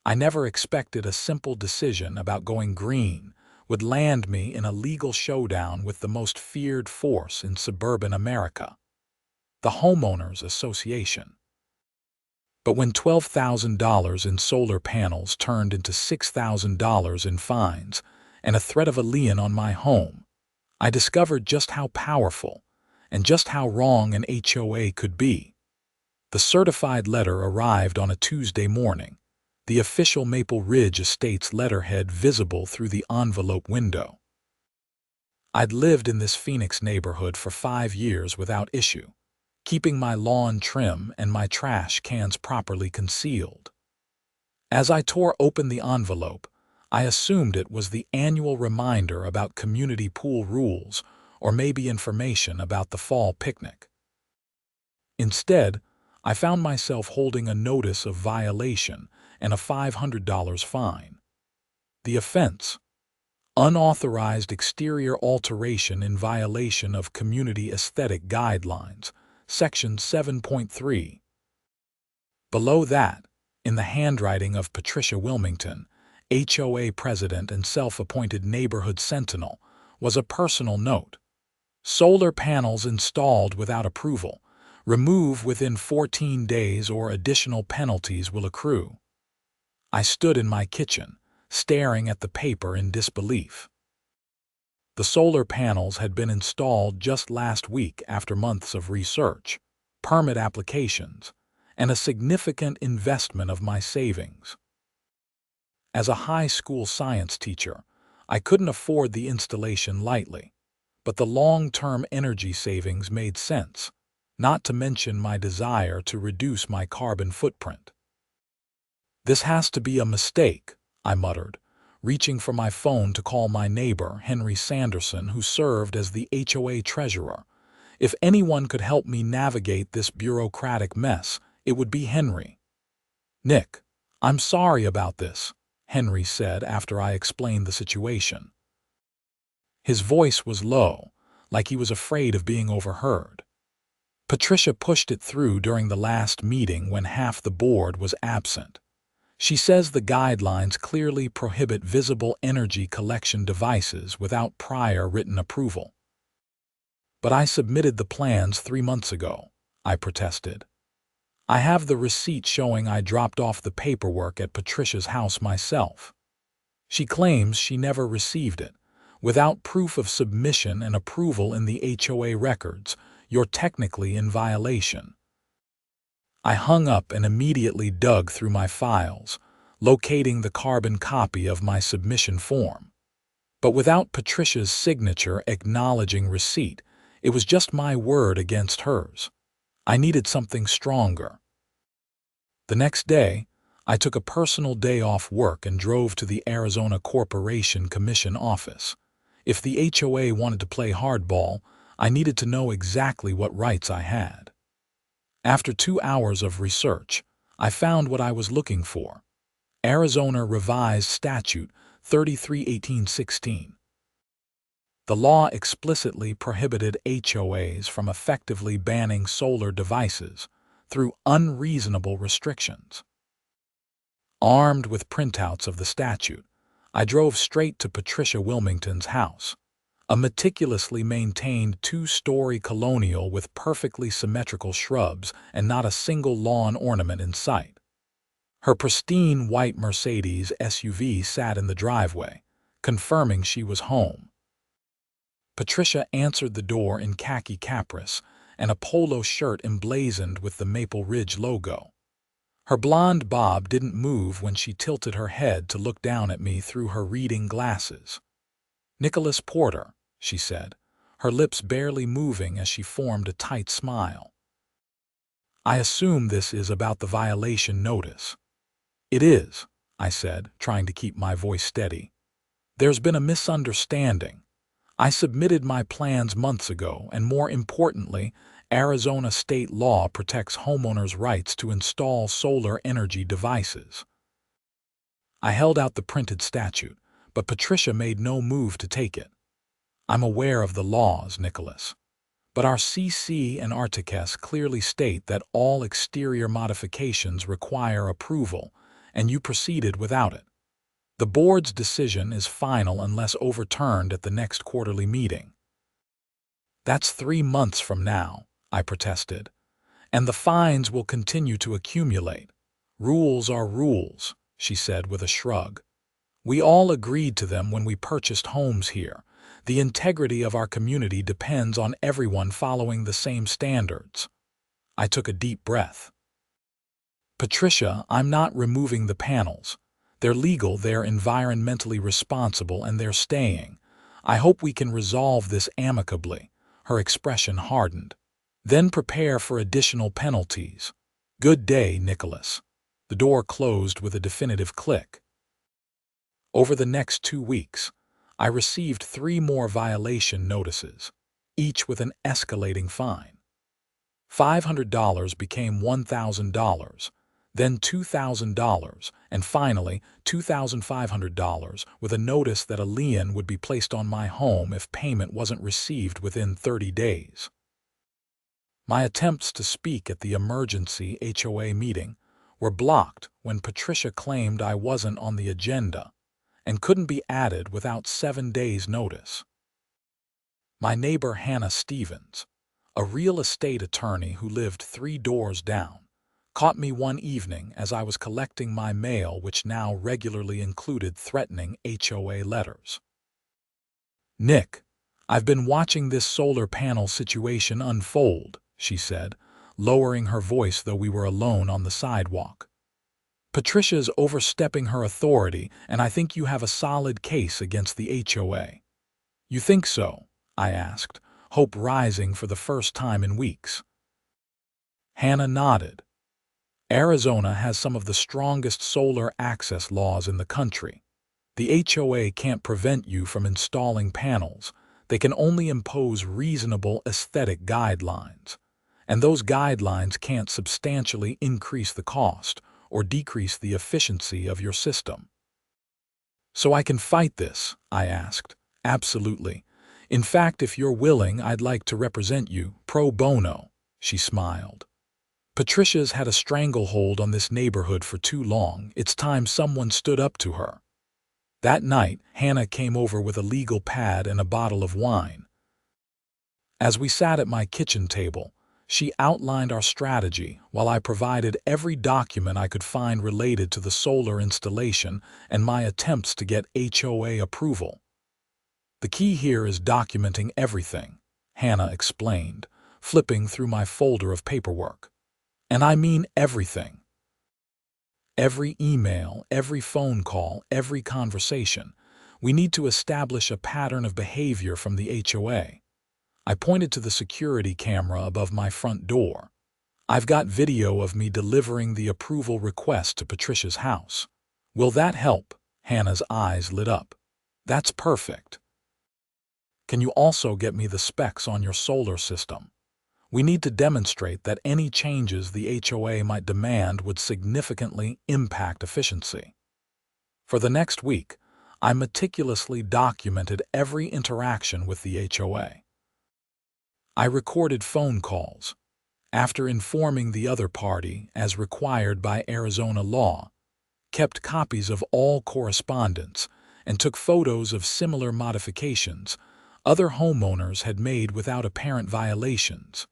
I never expected a simple decision about going green would land me in a legal showdown with the most feared force in suburban America, the Homeowners Association. But when $12,000 in solar panels turned into $6,000 in fines and a threat of a lien on my home, I discovered just how powerful and just how wrong an HOA could be. The certified letter arrived on a Tuesday morning, the official Maple Ridge Estates letterhead visible through the envelope window. I'd lived in this Phoenix neighborhood for 5 years without issue, keeping my lawn trim and my trash cans properly concealed. As I tore open the envelope, I assumed it was the annual reminder about community pool rules or maybe information about the fall picnic. Instead, I found myself holding a notice of violation and a $500 fine. The offense: unauthorized exterior alteration in violation of Community Aesthetic Guidelines, Section 7.3. Below that, in the handwriting of Patricia Wilmington, HOA president and self-appointed neighborhood sentinel, was a personal note. Solar panels installed without approval. Remove within 14 days or additional penalties will accrue. I stood in my kitchen, staring at the paper in disbelief. The solar panels had been installed just last week after months of research, permit applications, and a significant investment of my savings. As a high school science teacher, I couldn't afford the installation lightly, but the long-term energy savings made sense, not to mention my desire to reduce my carbon footprint. "This has to be a mistake," I muttered, reaching for my phone to call my neighbor, Henry Sanderson, who served as the HOA treasurer. If anyone could help me navigate this bureaucratic mess, it would be Henry. "Nick, I'm sorry about this," Henry said after I explained the situation. His voice was low, like he was afraid of being overheard. "Patricia pushed it through during the last meeting when half the board was absent. She says the guidelines clearly prohibit visible energy collection devices without prior written approval." "But I submitted the plans 3 months ago," I protested. "I have the receipt showing I dropped off the paperwork at Patricia's house myself." She claims she never received it. "Without proof of submission and approval in the HOA records, you're technically in violation." I hung up and immediately dug through my files, locating the carbon copy of my submission form. But without Patricia's signature acknowledging receipt, it was just my word against hers. I needed something stronger. The next day, I took a personal day off work and drove to the Arizona Corporation Commission office. If the HOA wanted to play hardball, I needed to know exactly what rights I had. After 2 hours of research, I found what I was looking for: Arizona Revised Statute 33-1816. The law explicitly prohibited HOAs from effectively banning solar devices through unreasonable restrictions. Armed with printouts of the statute, I drove straight to Patricia Wilmington's house, a meticulously maintained 2-story colonial with perfectly symmetrical shrubs and not a single lawn ornament in sight. Her pristine white Mercedes SUV sat in the driveway, confirming she was home. Patricia answered the door in khaki capris and a polo shirt emblazoned with the Maple Ridge logo. Her blonde bob didn't move when she tilted her head to look down at me through her reading glasses. "Nicholas Porter," she said, her lips barely moving as she formed a tight smile. "I assume this is about the violation notice." "It is," I said, trying to keep my voice steady. "There's been a misunderstanding. I submitted my plans months ago, and more importantly, Arizona state law protects homeowners' rights to install solar energy devices." I held out the printed statute, but Patricia made no move to take it. "I'm aware of the laws, Nicholas, but our CC and Articus clearly state that all exterior modifications require approval, and you proceeded without it. The board's decision is final unless overturned at the next quarterly meeting. That's 3 months from now, I protested, and the fines will continue to accumulate. Rules are rules, she said with a shrug. We all agreed to them when we purchased homes here. The integrity of our community depends on everyone following the same standards. I took a deep breath. Patricia, I'm not removing the panels. They're legal, they're environmentally responsible, and they're staying. I hope we can resolve this amicably. Her expression hardened. Then prepare for additional penalties. Good day, Nicholas. The door closed with a definitive click. Over the next 2 weeks, I received 3 more violation notices, each with an escalating fine. $500 became $1,000, then $2,000, and finally $2,500 with a notice that a lien would be placed on my home if payment wasn't received within 30 days. My attempts to speak at the emergency HOA meeting were blocked when Patricia claimed I wasn't on the agenda and couldn't be added without 7 days' notice. My neighbor Hannah Stevens, a real estate attorney who lived 3 doors down, caught me one evening as I was collecting my mail, which now regularly included threatening HOA letters. Nick, I've been watching this solar panel situation unfold, she said, lowering her voice though we were alone on the sidewalk. Patricia's overstepping her authority, and I think you have a solid case against the HOA. You think so? I asked, hope rising for the first time in weeks. Hannah nodded. Arizona has some of the strongest solar access laws in the country. The HOA can't prevent you from installing panels. They can only impose reasonable aesthetic guidelines. And those guidelines can't substantially increase the cost or decrease the efficiency of your system. So I can fight this? I asked. Absolutely. In fact, if you're willing, I'd like to represent you pro bono, she smiled. Patricia's had a stranglehold on this neighborhood for too long. It's time someone stood up to her. That night, Hannah came over with a legal pad and a bottle of wine. As we sat at my kitchen table, she outlined our strategy while I provided every document I could find related to the solar installation and my attempts to get HOA approval. The key here is documenting everything, Hannah explained, flipping through my folder of paperwork. And I mean everything. Every email, every phone call, every conversation. We need to establish a pattern of behavior from the HOA. I pointed to the security camera above my front door. I've got video of me delivering the approval request to Patricia's house. Will that help? Hannah's eyes lit up. That's perfect. Can you also get me the specs on your solar system? We need to demonstrate that any changes the HOA might demand would significantly impact efficiency. For the next week, I meticulously documented every interaction with the HOA. I recorded phone calls. After informing the other party, as required by Arizona law, kept copies of all correspondence, and took photos of similar modifications other homeowners had made without apparent violations.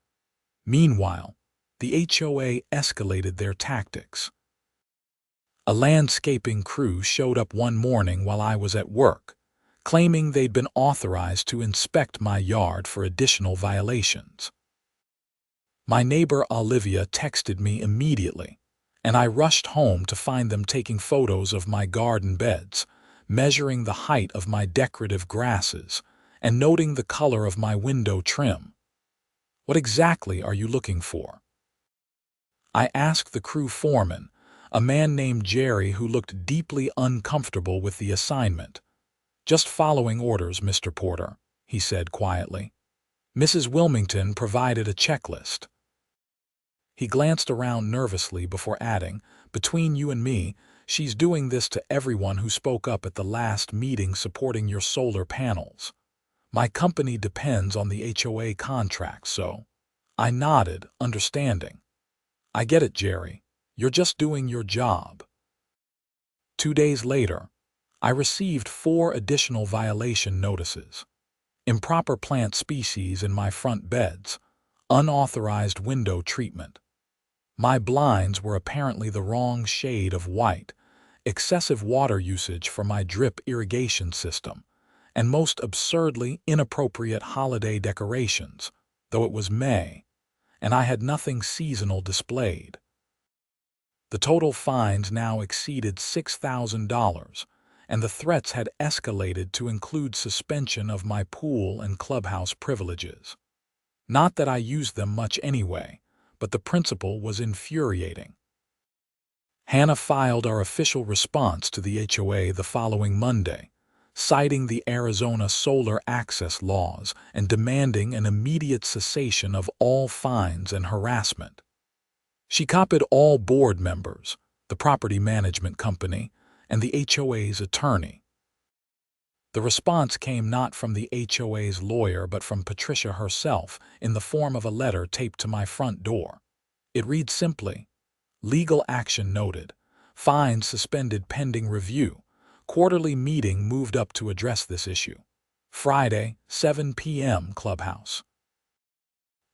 Meanwhile, the HOA escalated their tactics. A landscaping crew showed up one morning while I was at work, claiming they'd been authorized to inspect my yard for additional violations. My neighbor Olivia texted me immediately, and I rushed home to find them taking photos of my garden beds, measuring the height of my decorative grasses, and noting the color of my window trim. What exactly are you looking for? I asked the crew foreman, a man named Jerry who looked deeply uncomfortable with the assignment. Just following orders, Mr. Porter, he said quietly. Mrs. Wilmington provided a checklist. He glanced around nervously before adding, between you and me, she's doing this to everyone who spoke up at the last meeting supporting your solar panels. My company depends on the HOA contract, so. I nodded, understanding. I get it, Jerry. You're just doing your job. 2 days later, I received 4 additional violation notices: improper plant species in my front beds, unauthorized window treatment. My blinds were apparently the wrong shade of white, excessive water usage for my drip irrigation system, and most absurdly inappropriate holiday decorations, though it was May, and I had nothing seasonal displayed. The total fines now exceeded $6,000, and the threats had escalated to include suspension of my pool and clubhouse privileges. Not that I used them much anyway, but the principle was infuriating. Hannah filed our official response to the HOA the following Monday, citing the Arizona solar access laws and demanding an immediate cessation of all fines and harassment. She copied all board members, the property management company, and the HOA's attorney. The response came not from the HOA's lawyer but from Patricia herself in the form of a letter taped to my front door. It reads simply, "Legal action noted. Fines suspended pending review. Quarterly meeting moved up to address this issue. Friday, 7 p.m. Clubhouse."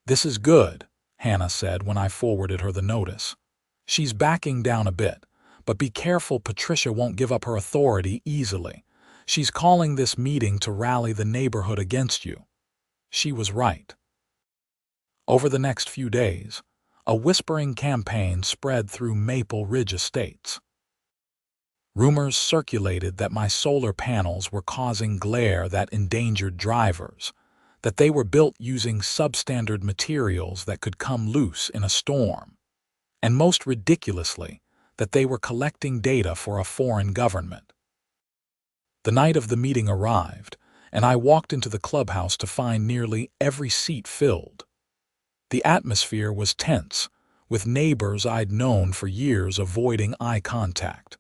"This is good," Hannah said when I forwarded her the notice. "She's backing down a bit, but be careful Patricia won't give up her authority easily. She's calling this meeting to rally the neighborhood against you." She was right. Over the next few days, a whispering campaign spread through Maple Ridge Estates. Rumors circulated that my solar panels were causing glare that endangered drivers, that they were built using substandard materials that could come loose in a storm, and most ridiculously, that they were collecting data for a foreign government. The night of the meeting arrived, and I walked into the clubhouse to find nearly every seat filled. The atmosphere was tense, with neighbors I'd known for years avoiding eye contact.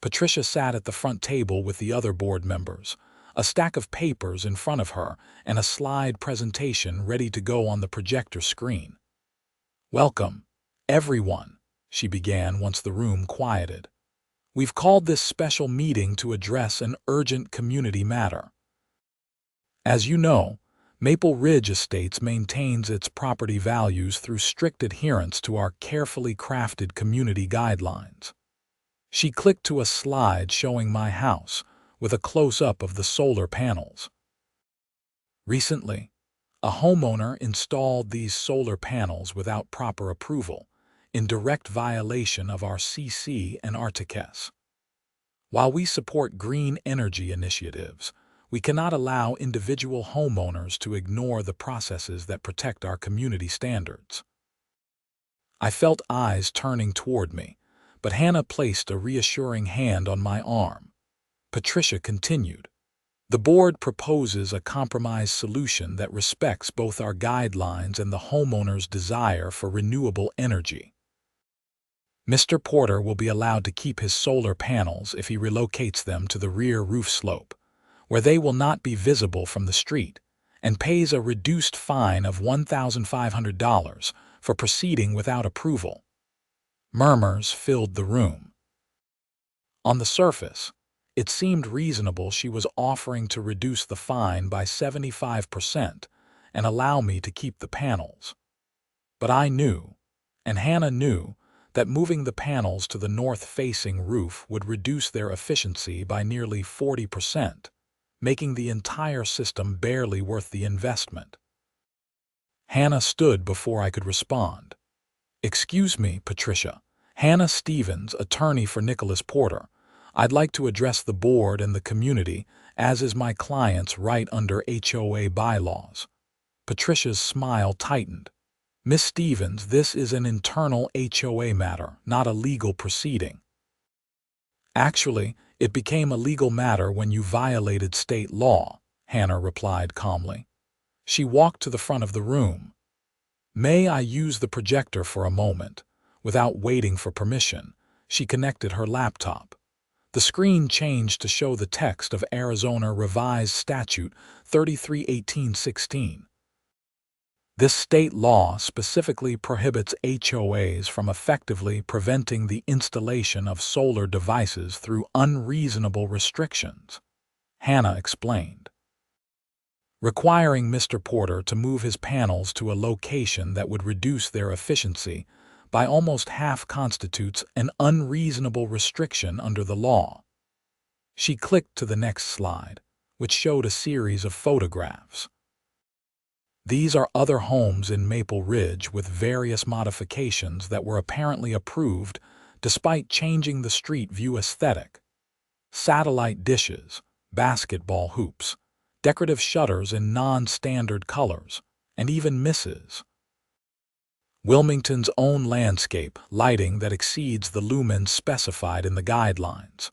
Patricia sat at the front table with the other board members, a stack of papers in front of her and a slide presentation ready to go on the projector screen. "Welcome, everyone," she began once the room quieted. "We've called this special meeting to address an urgent community matter. As you know, Maple Ridge Estates maintains its property values through strict adherence to our carefully crafted community guidelines." She clicked to a slide showing my house, with a close-up of the solar panels. "Recently, a homeowner installed these solar panels without proper approval, in direct violation of our CC and RTCS. While we support green energy initiatives, we cannot allow individual homeowners to ignore the processes that protect our community standards." I felt eyes turning toward me, but Hannah placed a reassuring hand on my arm. Patricia continued, "The board proposes a compromise solution that respects both our guidelines and the homeowner's desire for renewable energy. Mr. Porter will be allowed to keep his solar panels if he relocates them to the rear roof slope, where they will not be visible from the street, and pays a reduced fine of $1,500 for proceeding without approval." Murmurs filled the room. On the surface, it seemed reasonable she was offering to reduce the fine by 75% and allow me to keep the panels. But I knew, and Hannah knew, that moving the panels to the north-facing roof would reduce their efficiency by nearly 40%, making the entire system barely worth the investment. Hannah stood before I could respond. "Excuse me, Patricia. Hannah Stevens, attorney for Nicholas Porter. I'd like to address the board and the community, as is my client's right under HOA bylaws." Patricia's smile tightened. "Miss Stevens, this is an internal HOA matter, not a legal proceeding." "Actually, it became a legal matter when you violated state law," Hannah replied calmly. She walked to the front of the room. "May I use the projector for a moment?" Without waiting for permission, she connected her laptop. The screen changed to show the text of Arizona Revised Statute 33-18-16. This state law specifically prohibits HOAs from effectively preventing the installation of solar devices through unreasonable restrictions, Hannah explained. Requiring Mr. Porter to move his panels to a location that would reduce their efficiency by almost half constitutes an unreasonable restriction under the law. She clicked to the next slide, which showed a series of photographs. These are other homes in Maple Ridge with various modifications that were apparently approved despite changing the street view aesthetic. Satellite dishes, basketball hoops, decorative shutters in non-standard colors, and even Mrs. Wilmington's own landscape lighting that exceeds the lumens specified in the guidelines.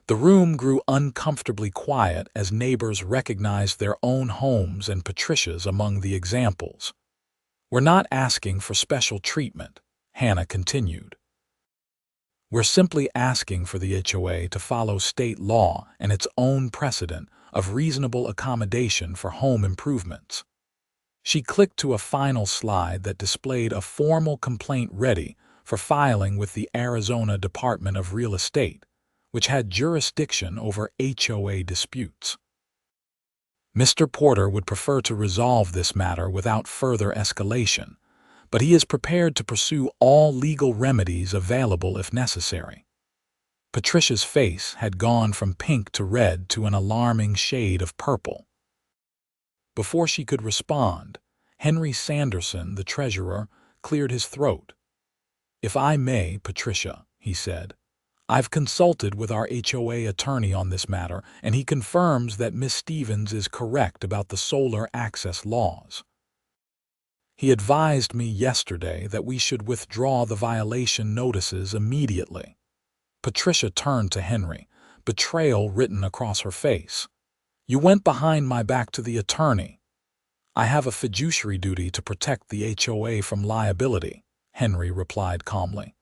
The room grew uncomfortably quiet as neighbors recognized their own homes and Patricia's among the examples. "We're not asking for special treatment," Hannah continued. "We're simply asking for the HOA to follow state law and its own precedent of reasonable accommodation for home improvements." She clicked to a final slide that displayed a formal complaint ready for filing with the Arizona Department of Real Estate, which had jurisdiction over HOA disputes. Mr. Porter would prefer to resolve this matter without further escalation, but he is prepared to pursue all legal remedies available if necessary. Patricia's face had gone from pink to red to an alarming shade of purple. Before she could respond, Henry Sanderson, the treasurer, cleared his throat. "If I may, Patricia," he said, "I've consulted with our HOA attorney on this matter, and he confirms that Miss Stevens is correct about the solar access laws. He advised me yesterday that we should withdraw the violation notices immediately." Patricia turned to Henry, betrayal written across her face. "You went behind my back to the attorney." "I have a fiduciary duty to protect the HOA from liability," Henry replied calmly.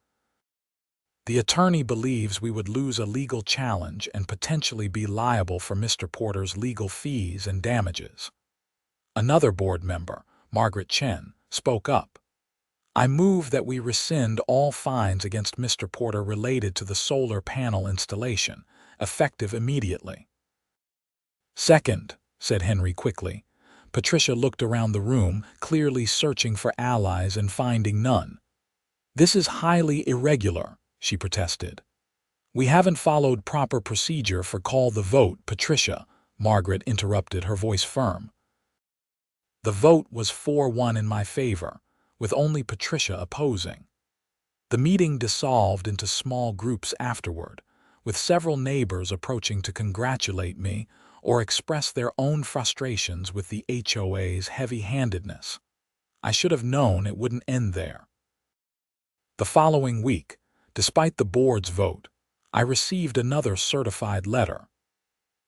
"The attorney believes we would lose a legal challenge and potentially be liable for Mr. Porter's legal fees and damages." Another board member, Margaret Chen, spoke up. "I move that we rescind all fines against Mr. Porter related to the solar panel installation, effective immediately." "Second," said Henry quickly. Patricia looked around the room, clearly searching for allies and finding none. "This is highly irregular," she protested. "We haven't followed proper procedure for call the vote, Patricia," Margaret interrupted, her voice firm. "The vote was 4-1 in my favor, with only Patricia opposing." The meeting dissolved into small groups afterward, with several neighbors approaching to congratulate me or express their own frustrations with the HOA's heavy-handedness. I should have known it wouldn't end there. The following week, despite the board's vote, I received another certified letter.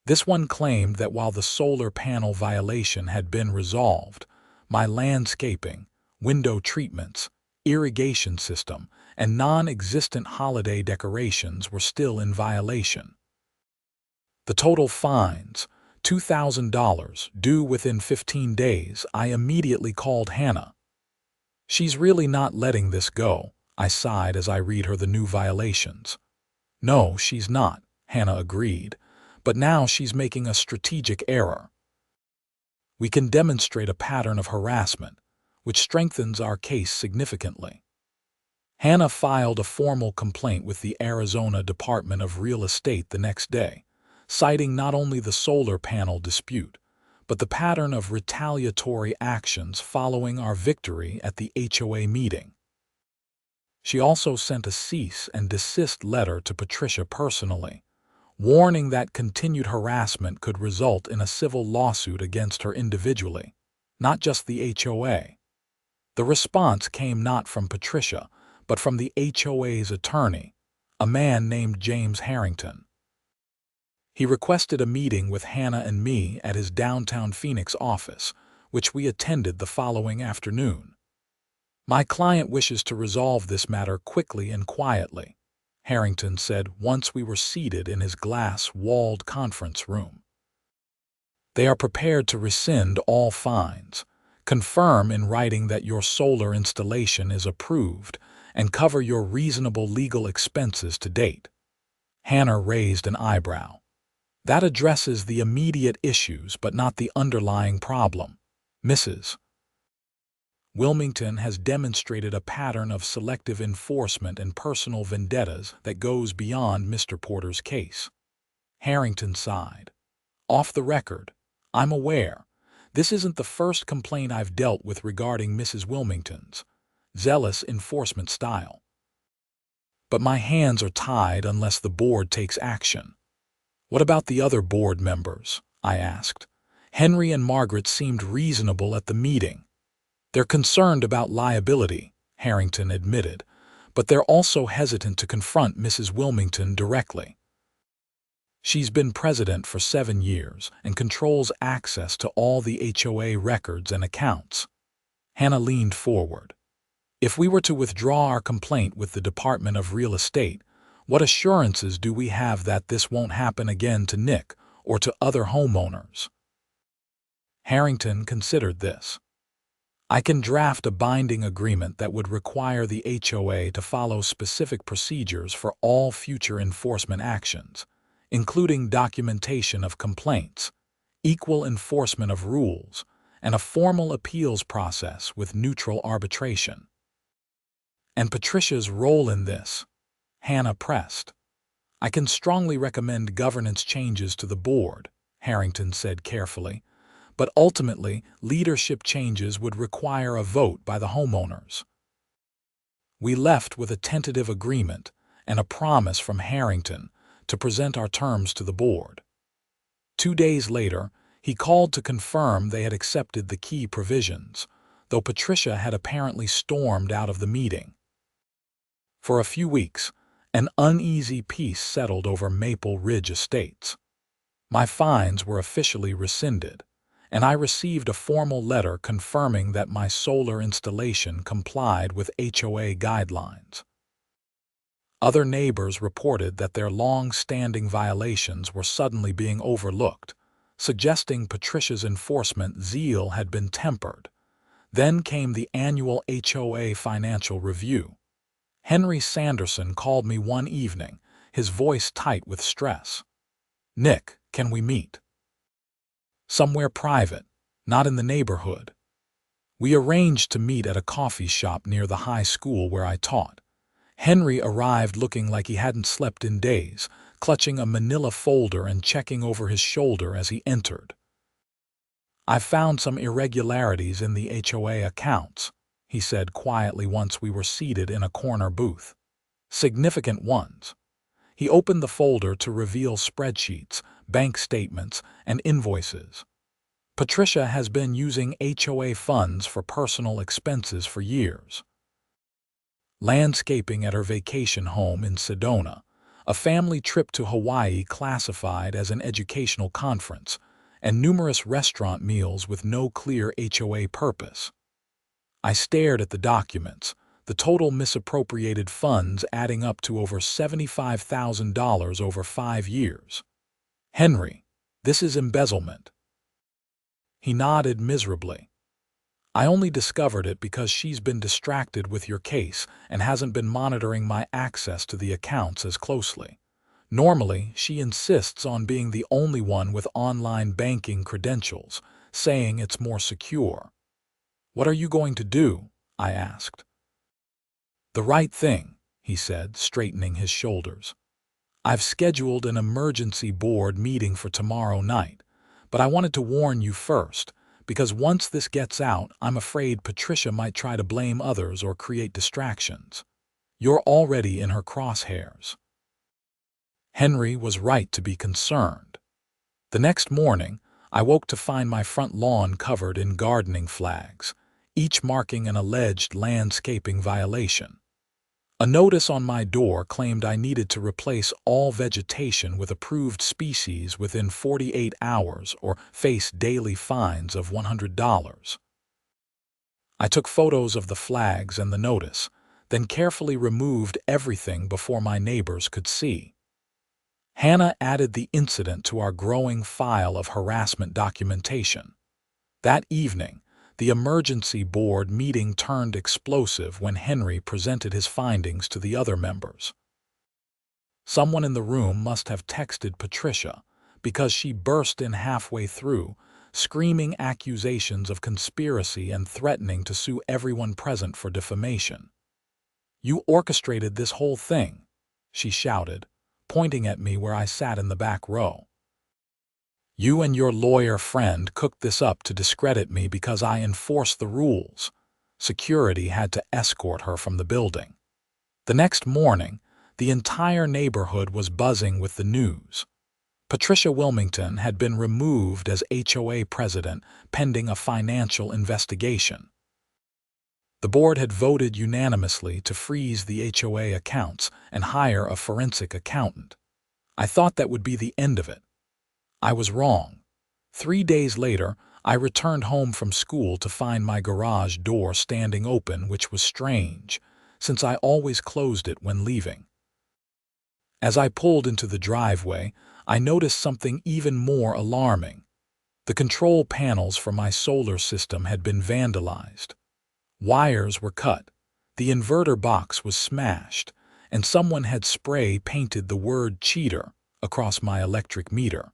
This one claimed that while the solar panel violation had been resolved, my landscaping, window treatments, irrigation system, and non-existent holiday decorations were still in violation. The total fines, $2,000, due within 15 days, I immediately called Hannah. "She's really not letting this go," I sighed as I read her the new violations. "No, she's not," Hannah agreed, "but now she's making a strategic error. We can demonstrate a pattern of harassment, which strengthens our case significantly." Hannah filed a formal complaint with the Arizona Department of Real Estate the next day, citing not only the solar panel dispute, but the pattern of retaliatory actions following our victory at the HOA meeting. She also sent a cease and desist letter to Patricia personally, warning that continued harassment could result in a civil lawsuit against her individually, not just the HOA. The response came not from Patricia, but from the HOA's attorney, a man named James Harrington. He requested a meeting with Hannah and me at his downtown Phoenix office, which we attended the following afternoon. "My client wishes to resolve this matter quickly and quietly," Harrington said once we were seated in his glass-walled conference room. "They are prepared to rescind all fines, Confirm in writing that your solar installation is approved and cover your reasonable legal expenses to date. Hannah raised an eyebrow. That addresses the immediate issues but not the underlying problem. Mrs. Wilmington has demonstrated a pattern of selective enforcement and personal vendettas that goes beyond Mr. Porter's case. Harrington sighed. Off the record, I'm aware. This isn't the first complaint I've dealt with regarding Mrs. Wilmington's zealous enforcement style. But my hands are tied unless the board takes action. What about the other board members? I asked. Henry and Margaret seemed reasonable at the meeting. They're concerned about liability, Harrington admitted, but they're also hesitant to confront Mrs. Wilmington directly. She's been president for 7 years and controls access to all the HOA records and accounts. Hannah leaned forward. If we were to withdraw our complaint with the Department of Real Estate, what assurances do we have that this won't happen again to Nick or to other homeowners? Harrington considered this. I can draft a binding agreement that would require the HOA to follow specific procedures for all future enforcement actions, including documentation of complaints, equal enforcement of rules, and a formal appeals process with neutral arbitration. And Patricia's role in this? Hannah pressed. I can strongly recommend governance changes to the board, Harrington said carefully, but ultimately leadership changes would require a vote by the homeowners. We left with a tentative agreement and a promise from Harrington to present our terms to the board. 2 days later, he called to confirm they had accepted the key provisions, though Patricia had apparently stormed out of the meeting. For a few weeks, an uneasy peace settled over Maple Ridge Estates. My fines were officially rescinded, and I received a formal letter confirming that my solar installation complied with HOA guidelines. Other neighbors reported that their long-standing violations were suddenly being overlooked, suggesting Patricia's enforcement zeal had been tempered. Then came the annual HOA financial review. Henry Sanderson called me one evening, his voice tight with stress. Nick, can we meet? Somewhere private, not in the neighborhood. We arranged to meet at a coffee shop near the high school where I taught. Henry arrived looking like he hadn't slept in days, clutching a manila folder and checking over his shoulder as he entered. I found some irregularities in the HOA accounts, he said quietly once we were seated in a corner booth. Significant ones. He opened the folder to reveal spreadsheets, bank statements, and invoices. Patricia has been using HOA funds for personal expenses for years. Landscaping at her vacation home in Sedona, a family trip to Hawaii classified as an educational conference, and numerous restaurant meals with no clear HOA purpose. I stared at the documents, the total misappropriated funds adding up to over $75,000 over 5 years. Henry, this is embezzlement. He nodded miserably. I only discovered it because she's been distracted with your case and hasn't been monitoring my access to the accounts as closely. Normally, she insists on being the only one with online banking credentials, saying it's more secure. What are you going to do? I asked. The right thing, he said, straightening his shoulders. I've scheduled an emergency board meeting for tomorrow night, but I wanted to warn you first, because once this gets out, I'm afraid Patricia might try to blame others or create distractions. You're already in her crosshairs. Henry was right to be concerned. The next morning, I woke to find my front lawn covered in gardening flags, each marking an alleged landscaping violation. A notice on my door claimed I needed to replace all vegetation with approved species within 48 hours or face daily fines of $100. I took photos of the flags and the notice, then carefully removed everything before my neighbors could see. Hannah added the incident to our growing file of harassment documentation. That evening, The emergency board meeting turned explosive when Henry presented his findings to the other members. Someone in the room must have texted Patricia, because she burst in halfway through, screaming accusations of conspiracy and threatening to sue everyone present for defamation. "You orchestrated this whole thing," she shouted, pointing at me where I sat in the back row. "You and your lawyer friend cooked this up to discredit me because I enforced the rules." Security had to escort her from the building. The next morning, the entire neighborhood was buzzing with the news. Patricia Wilmington had been removed as HOA president pending a financial investigation. The board had voted unanimously to freeze the HOA accounts and hire a forensic accountant. I thought that would be the end of it. I was wrong. 3 days later, I returned home from school to find my garage door standing open, which was strange, since I always closed it when leaving. As I pulled into the driveway, I noticed something even more alarming. The control panels for my solar system had been vandalized. Wires were cut, the inverter box was smashed, and someone had spray painted the word "cheater" across my electric meter.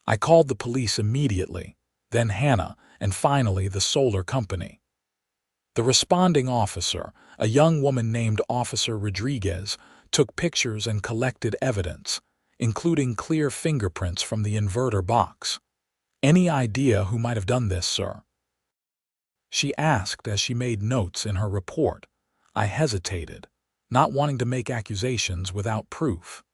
I called the police immediately, then Hannah, and finally the solar company. The responding officer, a young woman named Officer Rodriguez, took pictures and collected evidence, including clear fingerprints from the inverter box. "Any idea who might have done this, sir?" she asked as she made notes in her report. I hesitated, not wanting to make accusations without proof.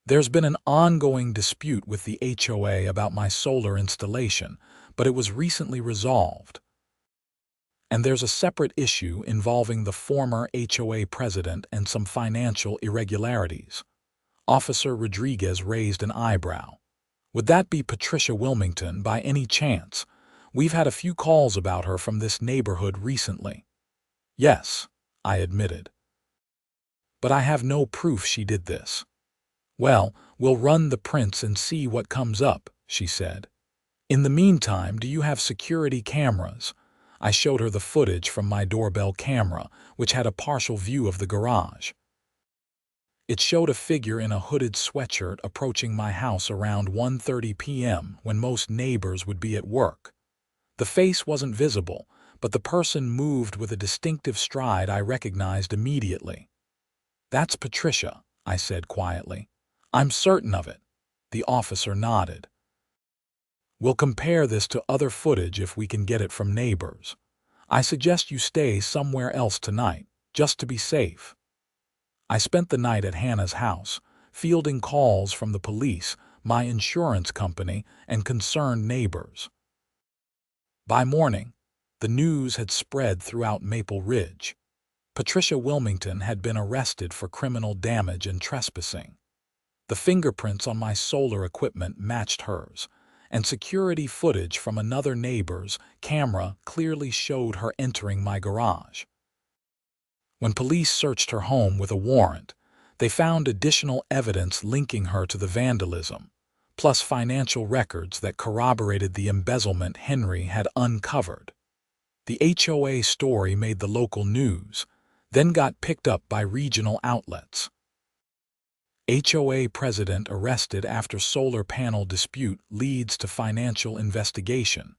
"There's been an ongoing dispute with the HOA about my solar installation, but it was recently resolved. And there's a separate issue involving the former HOA president and some financial irregularities." Officer Rodriguez raised an eyebrow. "Would that be Patricia Wilmington by any chance? We've had a few calls about her from this neighborhood recently." "Yes," I admitted. "But I have no proof she did this." "Well, we'll run the prints and see what comes up," she said. "In the meantime, do you have security cameras?" I showed her the footage from my doorbell camera, which had a partial view of the garage. It showed a figure in a hooded sweatshirt approaching my house around 1:30 p.m. when most neighbors would be at work. The face wasn't visible, but the person moved with a distinctive stride I recognized immediately. "That's Patricia," I said quietly. "I'm certain of it." The officer nodded. "We'll compare this to other footage if we can get it from neighbors. I suggest you stay somewhere else tonight, just to be safe." I spent the night at Hannah's house, fielding calls from the police, my insurance company, and concerned neighbors. By morning, the news had spread throughout Maple Ridge. Patricia Wilmington had been arrested for criminal damage and trespassing. The fingerprints on my solar equipment matched hers, and security footage from another neighbor's camera clearly showed her entering my garage. When police searched her home with a warrant, they found additional evidence linking her to the vandalism, plus financial records that corroborated the embezzlement Henry had uncovered. The HOA story made the local news, then got picked up by regional outlets. "HOA president arrested after solar panel dispute leads to financial investigation,"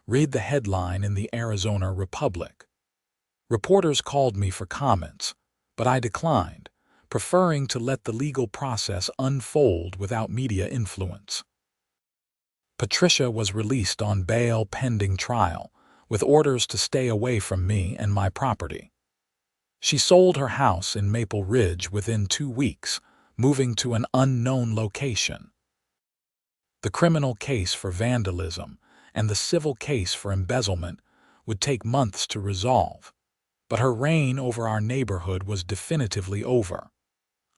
read the headline in the Arizona Republic. Reporters called me for comments, but I declined, preferring to let the legal process unfold without media influence. Patricia was released on bail pending trial, with orders to stay away from me and my property. She sold her house in Maple Ridge within 2 weeks, moving to an unknown location. The criminal case for vandalism and the civil case for embezzlement would take months to resolve, but her reign over our neighborhood was definitively over.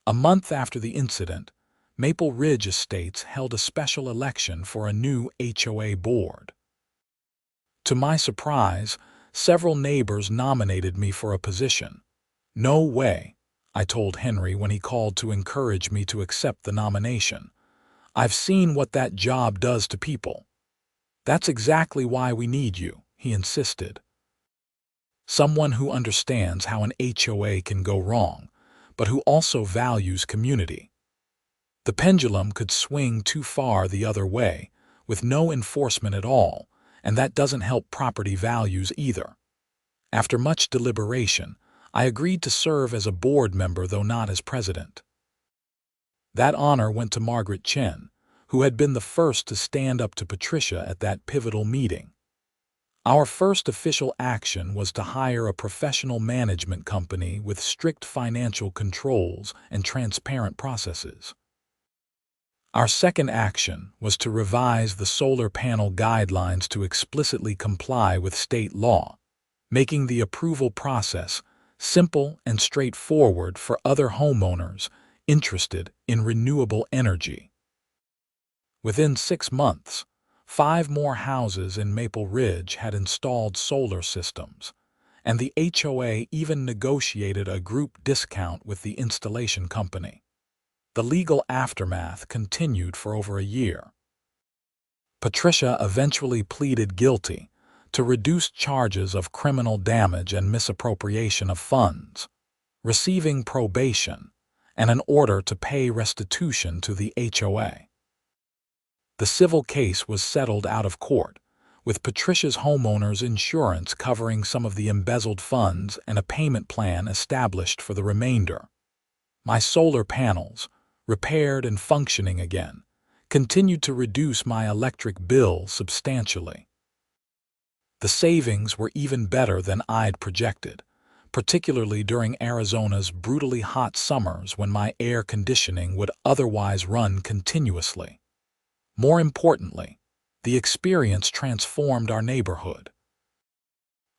A month after the incident, Maple Ridge Estates held a special election for a new HOA board. To my surprise, several neighbors nominated me for a position. "No way," I told Henry when he called to encourage me to accept the nomination. "I've seen what that job does to people." "That's exactly why we need you," he insisted. Someone who understands how an HOA can go wrong, but who also values community. The pendulum could swing too far the other way, with no enforcement at all, and that doesn't help property values either. After much deliberation, I agreed to serve as a board member, though not as president. That honor went to Margaret Chen, who had been the first to stand up to Patricia at that pivotal meeting. Our first official action was to hire a professional management company with strict financial controls and transparent processes. Our second action was to revise the solar panel guidelines to explicitly comply with state law, making the approval process simple and straightforward for other homeowners interested in renewable energy. Within 6 months, 5 more houses in Maple Ridge had installed solar systems, and the HOA even negotiated a group discount with the installation company. The legal aftermath continued for over a year. Patricia eventually pleaded guilty to reduced charges of criminal damage and misappropriation of funds, receiving probation and an order to pay restitution to the HOA. The civil case was settled out of court, with Patricia's homeowner's insurance covering some of the embezzled funds and a payment plan established for the remainder. My solar panels, repaired and functioning again, continued to reduce my electric bill substantially. The savings were even better than I'd projected, particularly during Arizona's brutally hot summers when my air conditioning would otherwise run continuously. More importantly, the experience transformed our neighborhood.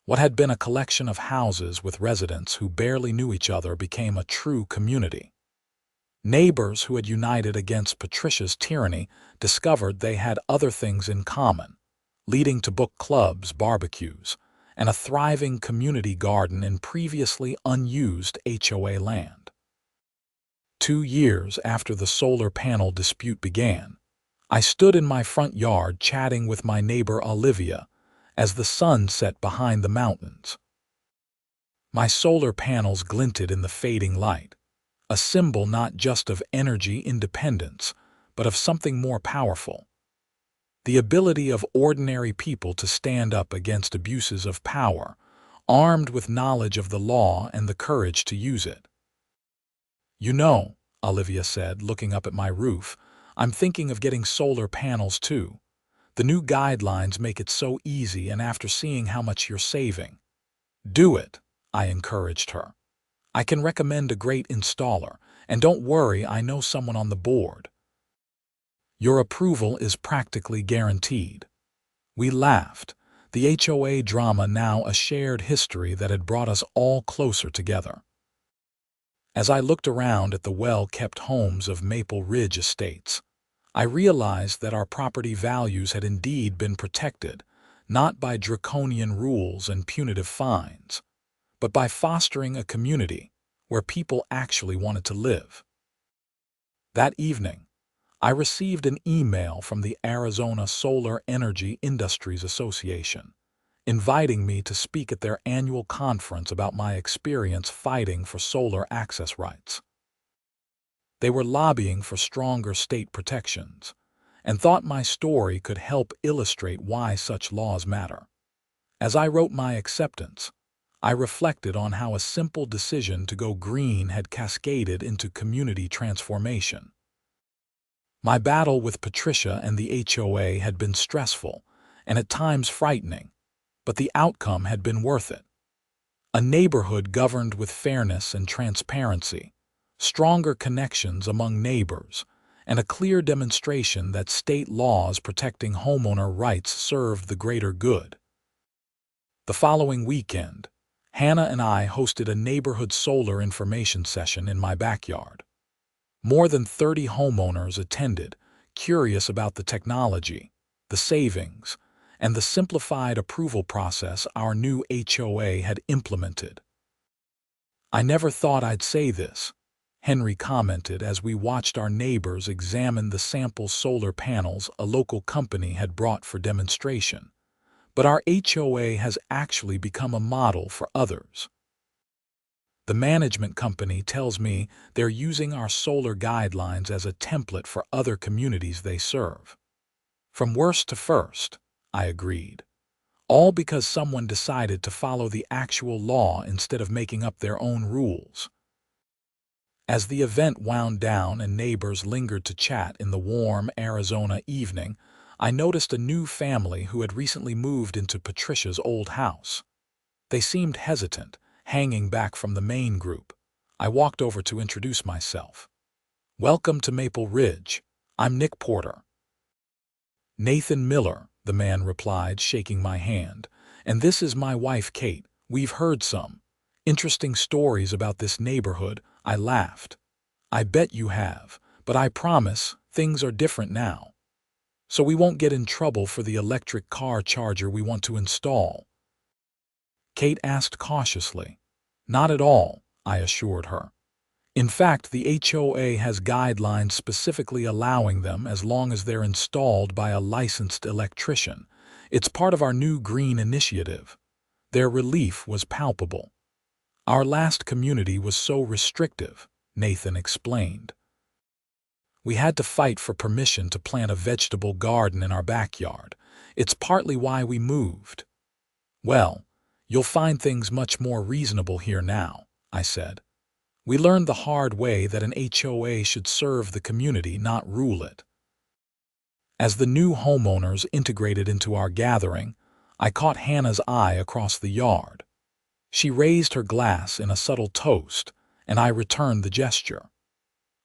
What had been a collection of houses with residents who barely knew each other became a true community. Neighbors who had united against Patricia's tyranny discovered they had other things in common, leading to book clubs, barbecues, and a thriving community garden in previously unused HOA land. 2 years after the solar panel dispute began, I stood in my front yard chatting with my neighbor Olivia as the sun set behind the mountains. My solar panels glinted in the fading light, a symbol not just of energy independence, but of something more powerful: the ability of ordinary people to stand up against abuses of power, armed with knowledge of the law and the courage to use it. "You know," Olivia said, looking up at my roof, "I'm thinking of getting solar panels too. The new guidelines make it so easy, and after seeing how much you're saving." "Do it," I encouraged her. "I can recommend a great installer, and don't worry, I know someone on the board." "Your approval is practically guaranteed." We laughed, the HOA drama now a shared history that had brought us all closer together. As I looked around at the well-kept homes of Maple Ridge Estates, I realized that our property values had indeed been protected, not by draconian rules and punitive fines, but by fostering a community where people actually wanted to live. That evening, I received an email from the Arizona Solar Energy Industries Association, inviting me to speak at their annual conference about my experience fighting for solar access rights. They were lobbying for stronger state protections, and thought my story could help illustrate why such laws matter. As I wrote my acceptance, I reflected on how a simple decision to go green had cascaded into community transformation. My battle with Patricia and the HOA had been stressful and at times frightening, but the outcome had been worth it. A neighborhood governed with fairness and transparency, stronger connections among neighbors, and a clear demonstration that state laws protecting homeowner rights served the greater good. The following weekend, Hannah and I hosted a neighborhood solar information session in my backyard. More than 30 homeowners attended, curious about the technology, the savings, and the simplified approval process our new HOA had implemented. "I never thought I'd say this," Henry commented as we watched our neighbors examine the sample solar panels a local company had brought for demonstration. but our HOA has actually become a model for others. The management company tells me they're using our solar guidelines as a template for other communities they serve. From worst to first, I agreed. All because someone decided to follow the actual law instead of making up their own rules. As the event wound down and neighbors lingered to chat in the warm Arizona evening, I noticed a new family who had recently moved into Patricia's old house. They seemed hesitant, hanging back from the main group. I walked over to introduce myself. "Welcome to Maple Ridge. I'm Nick Porter." "Nathan Miller," the man replied, shaking my hand. "And this is my wife, Kate. We've heard some interesting stories about this neighborhood." I laughed. "I bet you have, but I promise things are different now. So we won't get in trouble for the electric car charger we want to install." Kate asked cautiously. "Not at all," I assured her. "In fact, the HOA has guidelines specifically allowing them as long as they're installed by a licensed electrician. It's part of our new green initiative." Their relief was palpable. "Our last community was so restrictive," Nathan explained. "We had to fight for permission to plant a vegetable garden in our backyard. It's partly why we moved." "Well, you'll find things much more reasonable here now," I said. "We learned the hard way that an HOA should serve the community, not rule it." As the new homeowners integrated into our gathering, I caught Hannah's eye across the yard. She raised her glass in a subtle toast, and I returned the gesture.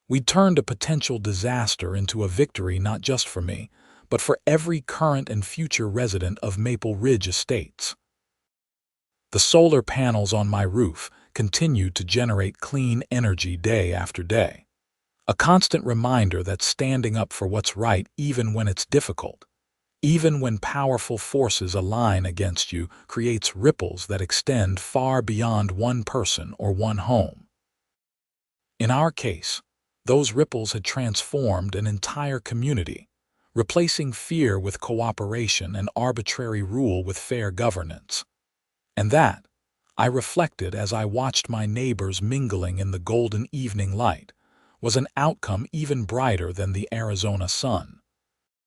We'd turned a potential disaster into a victory not just for me, but for every current and future resident of Maple Ridge Estates. The solar panels on my roof continued to generate clean energy day after day. A constant reminder that standing up for what's right even when it's difficult, even when powerful forces align against you, creates ripples that extend far beyond one person or one home. In our case, those ripples had transformed an entire community, replacing fear with cooperation and arbitrary rule with fair governance. And that, I reflected as I watched my neighbors mingling in the golden evening light, was an outcome even brighter than the Arizona sun.